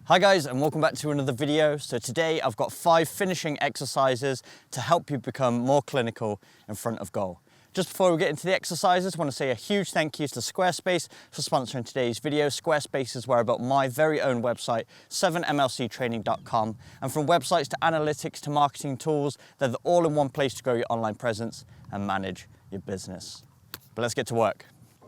Hi guys, and welcome back to another video. So today I've got 5 finishing exercises to help you become more clinical in front of goal. Just before we get into the exercises, I want to say a huge thank you to Squarespace for sponsoring today's video. Squarespace is where I built my very own website, 7mlctraining.com. And from websites to analytics to marketing tools, they're the all-in-one place to grow your online presence and manage your business. But let's get to work.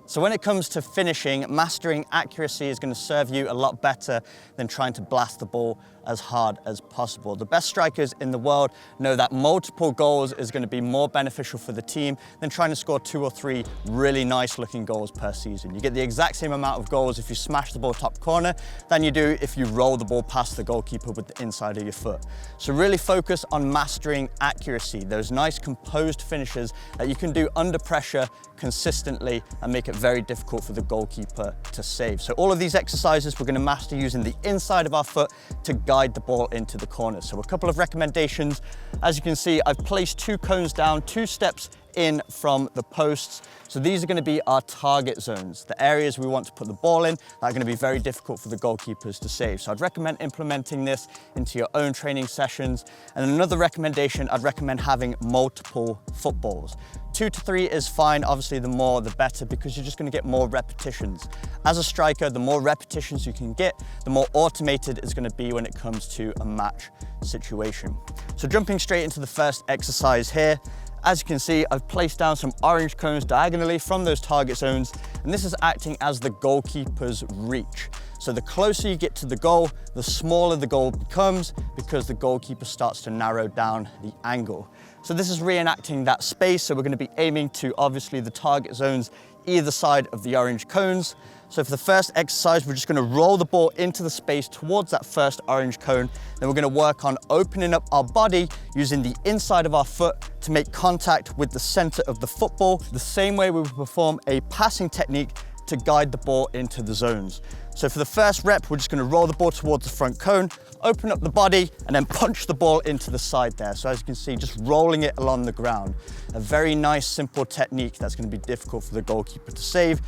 So when it comes to finishing, mastering accuracy is going to serve you a lot better than trying to blast the ball as hard as possible. The best strikers in the world know that multiple goals is going to be more beneficial for the team than trying to score 2 or 3 really nice looking goals per season. You get the exact same amount of goals if you smash the ball top corner than you do if you roll the ball past the goalkeeper with the inside of your foot. So really focus on mastering accuracy, those nice composed finishes that you can do under pressure consistently and make it very difficult for the goalkeeper to save. So all of these exercises we're going to master using the inside of our foot to guide the ball into the corner. So a couple of recommendations. As you can see, I've placed 2 cones down, 2 steps in from the posts. So these are going to be our target zones, the areas we want to put the ball in that are going to be very difficult for the goalkeepers to save. So I'd recommend implementing this into your own training sessions. And another recommendation, I'd recommend having multiple footballs. 2 to 3 is fine, obviously the more the better, because you're just going to get more repetitions. As a striker, the more repetitions you can get, the more automated it's going to be when it comes to a match situation. So jumping straight into the first exercise here, as you can see, I've placed down some orange cones diagonally from those target zones, and this is acting as the goalkeeper's reach. So the closer you get to the goal, the smaller the goal becomes because the goalkeeper starts to narrow down the angle. So this is reenacting that space. So we're going to be aiming to obviously the target zones either side of the orange cones. So for the first exercise, we're just going to roll the ball into the space towards that first orange cone. Then we're going to work on opening up our body using the inside of our foot to make contact with the center of the football, the same way we would perform a passing technique to guide the ball into the zones. So for the first rep, we're just going to roll the ball towards the front cone, open up the body, and then punch the ball into the side there. So as you can see, just rolling it along the ground. A very nice, simple technique that's going to be difficult for the goalkeeper to save.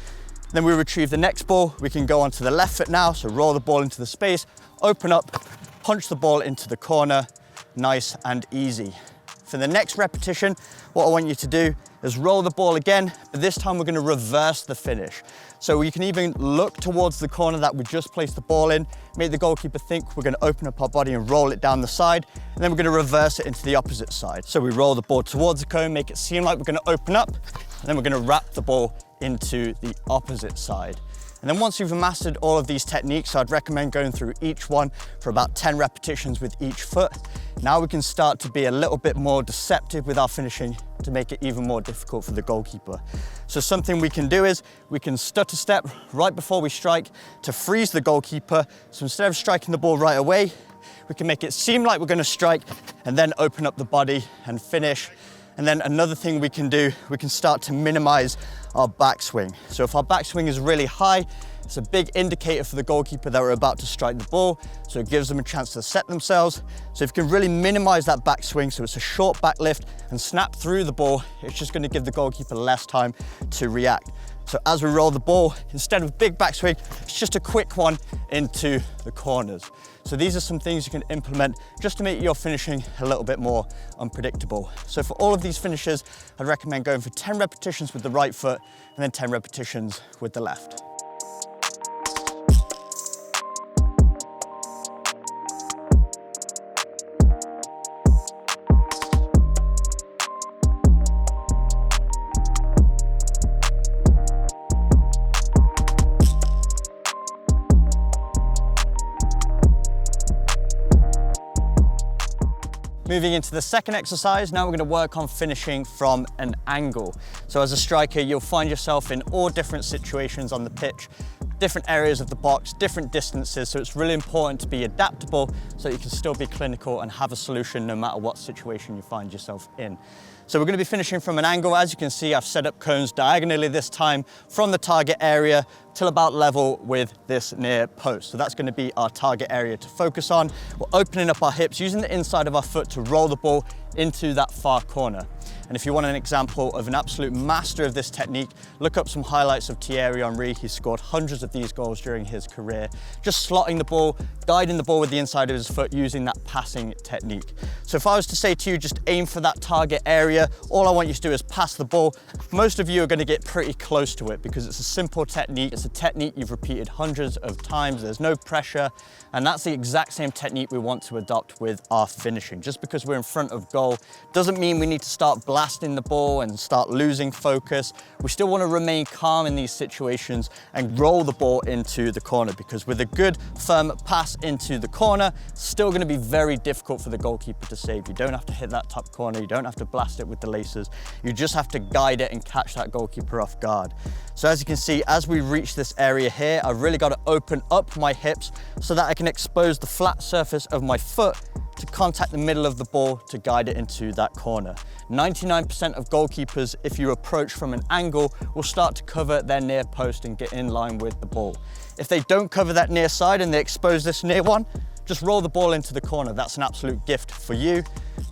Then we retrieve the next ball. We can go onto the left foot now. So roll the ball into the space, open up, punch the ball into the corner. Nice and easy. For the next repetition, what I want you to do is roll the ball again, but this time we're going to reverse the finish. So you can even look towards the corner that we just placed the ball in, make the goalkeeper think we're going to open up our body and roll it down the side, and then we're going to reverse it into the opposite side. So we roll the ball towards the cone, make it seem like we're going to open up, and then we're going to wrap the ball into the opposite side. And then once you've mastered all of these techniques, I'd recommend going through each one for about 10 repetitions with each foot. Now we can start to be a little bit more deceptive with our finishing to make it even more difficult for the goalkeeper. So something we can do is we can stutter step right before we strike to freeze the goalkeeper. So instead of striking the ball right away, we can make it seem like we're going to strike and then open up the body and finish. And then another thing we can do, we can start to minimize our backswing. So if our backswing is really high, it's a big indicator for the goalkeeper that we're about to strike the ball. So it gives them a chance to set themselves. So if you can really minimize that backswing, so it's a short back lift and snap through the ball, it's just going to give the goalkeeper less time to react. So as we roll the ball, instead of big backswing, it's just a quick one into the corners. So these are some things you can implement just to make your finishing a little bit more unpredictable. So for all of these finishes, I'd recommend going for 10 repetitions with the right foot and then 10 repetitions with the left. Moving into the second exercise, now we're going to work on finishing from an angle. So as a striker, you'll find yourself in all different situations on the pitch, different areas of the box, different distances. So it's really important to be adaptable so you can still be clinical and have a solution no matter what situation you find yourself in. So we're going to be finishing from an angle. As you can see, I've set up cones diagonally this time from the target area till about level with this near post. So that's going to be our target area to focus on. We're opening up our hips, using the inside of our foot to roll the ball into that far corner. And if you want an example of an absolute master of this technique, look up some highlights of Thierry Henry. He's scored hundreds of these goals during his career, just slotting the ball, guiding the ball with the inside of his foot using that passing technique. So if I was to say to you, just aim for that target area, all I want you to do is pass the ball. Most of you are going to get pretty close to it because it's a simple technique. It's a technique you've repeated hundreds of times. There's no pressure. And that's the exact same technique we want to adopt with our finishing. Just because we're in front of goal doesn't mean we need to start blasting the ball and start losing focus. We still want to remain calm in these situations and roll the ball into the corner, because with a good firm pass into the corner, it's still going to be very difficult for the goalkeeper to save. You don't have to hit that top corner. You don't have to blast it with the laces. You just have to guide it and catch that goalkeeper off guard. So as you can see, as we reach this area here, I've really got to open up my hips so that I can expose the flat surface of my foot to contact the middle of the ball to guide it into that corner. 99% of goalkeepers, if you approach from an angle, will start to cover their near post and get in line with the ball. If they don't cover that near side and they expose this near one, just roll the ball into the corner. That's an absolute gift for you.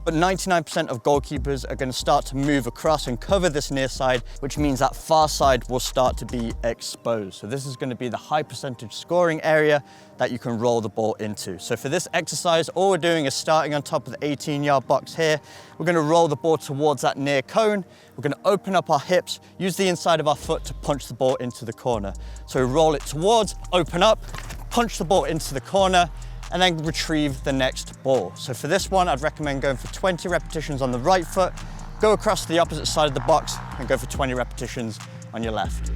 But 99% of goalkeepers are going to start to move across and cover this near side, which means that far side will start to be exposed. So this is going to be the high percentage scoring area that you can roll the ball into. So for this exercise, all we're doing is starting on top of the 18-yard box here. We're going to roll the ball towards that near cone. We're going to open up our hips, use the inside of our foot to punch the ball into the corner. So we roll it towards, open up, punch the ball into the corner, and then retrieve the next ball. So for this one, I'd recommend going for 20 repetitions on the right foot, go across to the opposite side of the box and go for 20 repetitions on your left.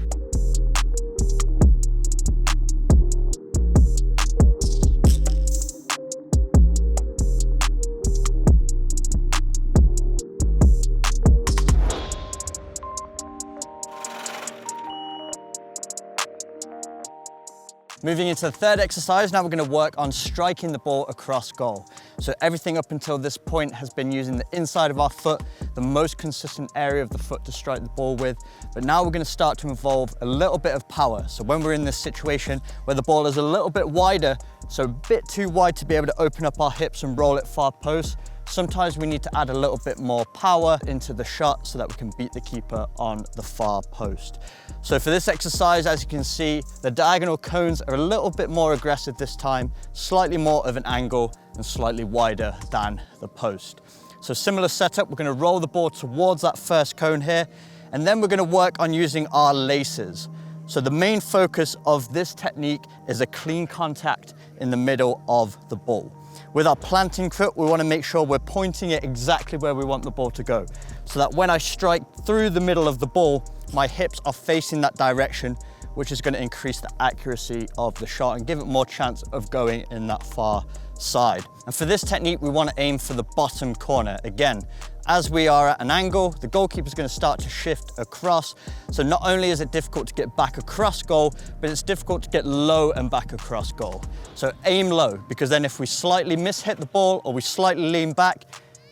Moving into the third exercise, now we're going to work on striking the ball across goal. So everything up until this point has been using the inside of our foot, the most consistent area of the foot to strike the ball with. But now we're going to start to involve a little bit of power. So when we're in this situation where the ball is a little bit wider, so a bit too wide to be able to open up our hips and roll it far post, sometimes we need to add a little bit more power into the shot so that we can beat the keeper on the far post. So for this exercise, as you can see, the diagonal cones are a little bit more aggressive this time, slightly more of an angle and slightly wider than the post. So similar setup, we're going to roll the ball towards that first cone here, and then we're going to work on using our laces. So the main focus of this technique is a clean contact in the middle of the ball. With our planting foot, we want to make sure we're pointing it exactly where we want the ball to go, so that when I strike through the middle of the ball, my hips are facing that direction, which is going to increase the accuracy of the shot and give it more chance of going in that far side. And for this technique, we want to aim for the bottom corner. Again, as we are at an angle, the goalkeeper is going to start to shift across. So not only is it difficult to get back across goal, but it's difficult to get low and back across goal. So aim low, because then if we slightly mishit the ball or we slightly lean back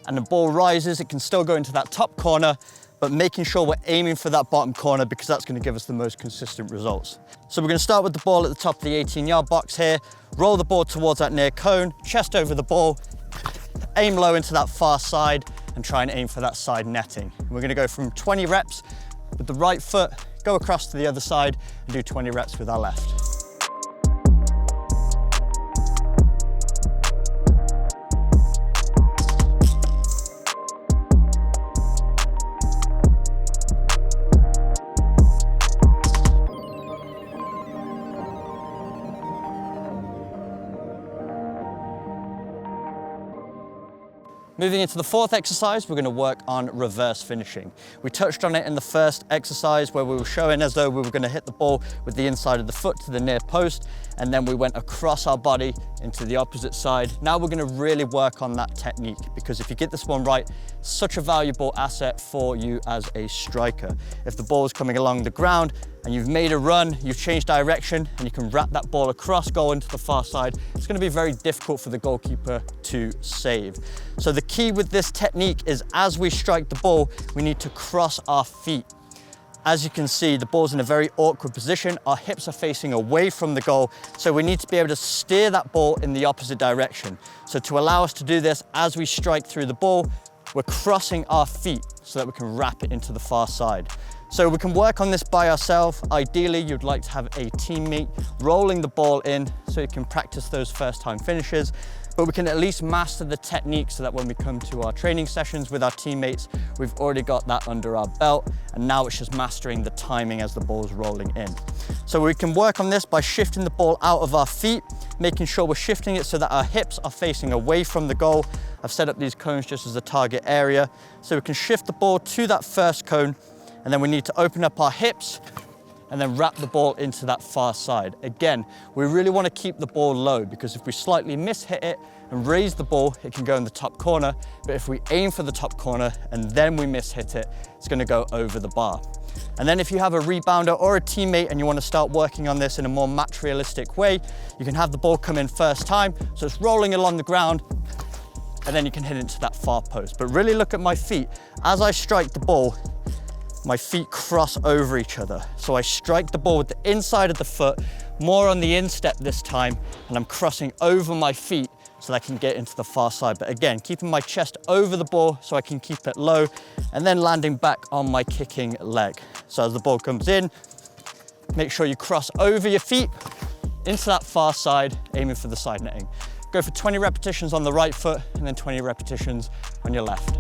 and the ball rises, it can still go into that top corner, but making sure we're aiming for that bottom corner, because that's going to give us the most consistent results. So we're going to start with the ball at the top of the 18-yard box here, roll the ball towards that near cone, chest over the ball, aim low into that far side, and try and aim for that side netting. We're going to go from 20 reps with the right foot, go across to the other side, and do 20 reps with our left. Moving into the fourth exercise, we're going to work on reverse finishing. We touched on it in the first exercise where we were showing as though we were going to hit the ball with the inside of the foot to the near post, and then we went across our body into the opposite side. Now we're going to really work on that technique, because if you get this one right, it's such a valuable asset for you as a striker. If the ball is coming along the ground and you've made a run, you've changed direction, and you can wrap that ball across goal into the far side, it's going to be very difficult for the goalkeeper to save. So the key with this technique is, as we strike the ball, we need to cross our feet. As you can see, the ball's in a very awkward position. Our hips are facing away from the goal, so we need to be able to steer that ball in the opposite direction. So to allow us to do this, as we strike through the ball, we're crossing our feet so that we can wrap it into the far side. So we can work on this by ourselves. Ideally, you'd like to have a teammate rolling the ball in so you can practice those first time finishes, but we can at least master the technique so that when we come to our training sessions with our teammates, we've already got that under our belt, and now it's just mastering the timing as the ball's rolling in. So we can work on this by shifting the ball out of our feet, making sure we're shifting it so that our hips are facing away from the goal. I've set up these cones just as a target area, so we can shift the ball to that first cone, and then we need to open up our hips and then wrap the ball into that far side. Again, we really want to keep the ball low, because if we slightly mishit it and raise the ball, it can go in the top corner. But if we aim for the top corner and then we mishit it, it's going to go over the bar. And then if you have a rebounder or a teammate and you want to start working on this in a more match realistic way, you can have the ball come in first time, so it's rolling along the ground, and then you can hit it into that far post. But really look at my feet. As I strike the ball, my feet cross over each other. So I strike the ball with the inside of the foot, more on the instep this time, and I'm crossing over my feet so that I can get into the far side. But again, keeping my chest over the ball so I can keep it low, and then landing back on my kicking leg. So as the ball comes in, make sure you cross over your feet into that far side, aiming for the side netting. Go for 20 repetitions on the right foot and then 20 repetitions on your left.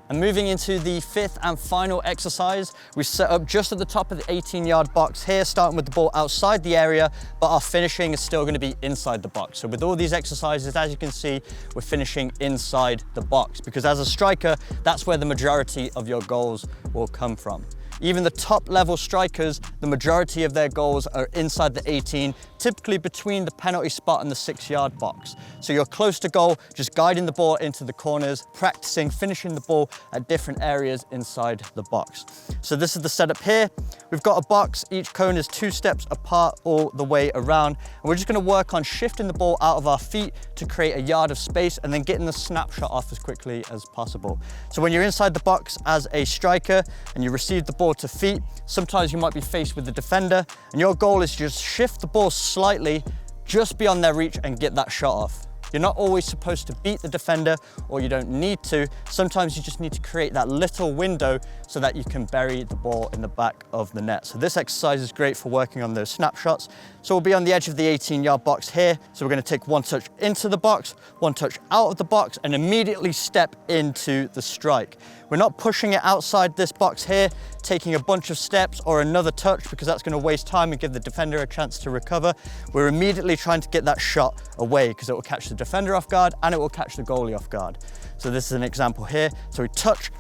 And moving into the fifth and final exercise, we set up just at the top of the 18-yard box here, starting with the ball outside the area, but our finishing is still going to be inside the box. So with all these exercises, as you can see, we're finishing inside the box, because as a striker, that's where the majority of your goals will come from. Even the top level strikers, the majority of their goals are inside the 18, typically between the penalty spot and the 6-yard box. So you're close to goal, just guiding the ball into the corners, practicing, finishing the ball at different areas inside the box. So this is the setup here. We've got a box, each cone is 2 steps apart all the way around. And we're just gonna work on shifting the ball out of our feet to create a yard of space and then getting the snapshot off as quickly as possible. So when you're inside the box as a striker and you receive the ball to feet, sometimes you might be faced with the defender, and your goal is to just shift the ball slightly just beyond their reach and get that shot off. You're not always supposed to beat the defender, or you don't need to. Sometimes you just need to create that little window so that you can bury the ball in the back of the net. So this exercise is great for working on those snapshots. So we'll be on the edge of the 18-yard box here. So we're going to take 1 touch into the box, 1 touch out of the box, and immediately step into the strike. We're not pushing it outside this box here, taking a bunch of steps or another touch, because that's going to waste time and give the defender a chance to recover. We're immediately trying to get that shot away, because it will catch the defender off guard and it will catch the goalie off guard. So this is an example here. So we touch,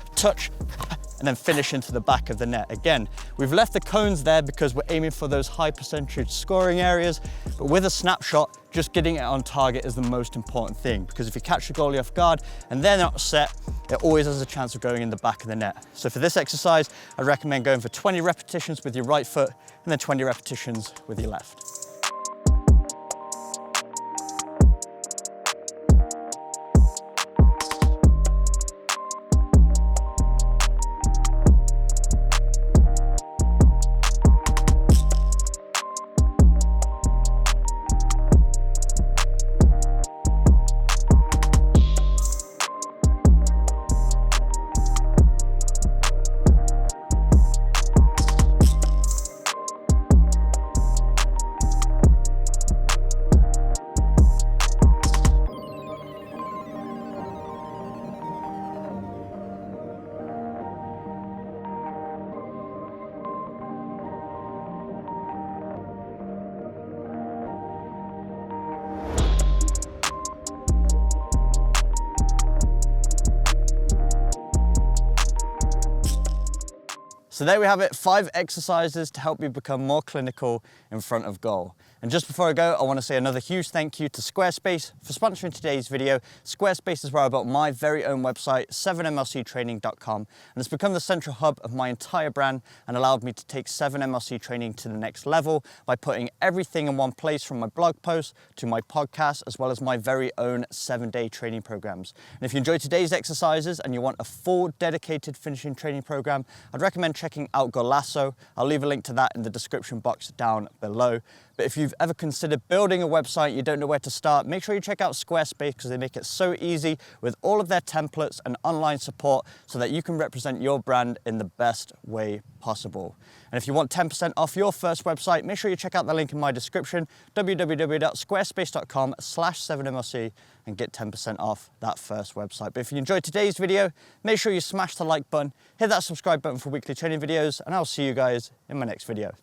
and then finish into the back of the net. Again, we've left the cones there because we're aiming for those high percentage scoring areas, but with a snapshot, just getting it on target is the most important thing, because if you catch the goalie off guard and they're not set, it always has a chance of going in the back of the net. So for this exercise, I recommend going for 20 repetitions with your right foot and then 20 repetitions with your left. So there we have it, 5 exercises to help you become more clinical in front of goal. And just before I go, I want to say another huge thank you to Squarespace for sponsoring today's video. Squarespace is where I built my very own website, 7mlctraining.com, and it's become the central hub of my entire brand and allowed me to take 7mlc training to the next level by putting everything in one place, from my blog posts to my podcast, as well as my very own 7-day training programs. And if you enjoyed today's exercises and you want a full dedicated finishing training program, I'd recommend checking out Golasso. I'll leave a link to that in the description box down below. But if you've ever considered building a website, you don't know where to start, make sure you check out Squarespace, because they make it so easy with all of their templates and online support so that you can represent your brand in the best way possible. And if you want 10% off your first website, make sure you check out the link in my description, www.squarespace.com/7mlc, and get 10% off that first website. But if you enjoyed today's video, make sure you smash the like button, hit that subscribe button for weekly training videos, and I'll see you guys in my next video.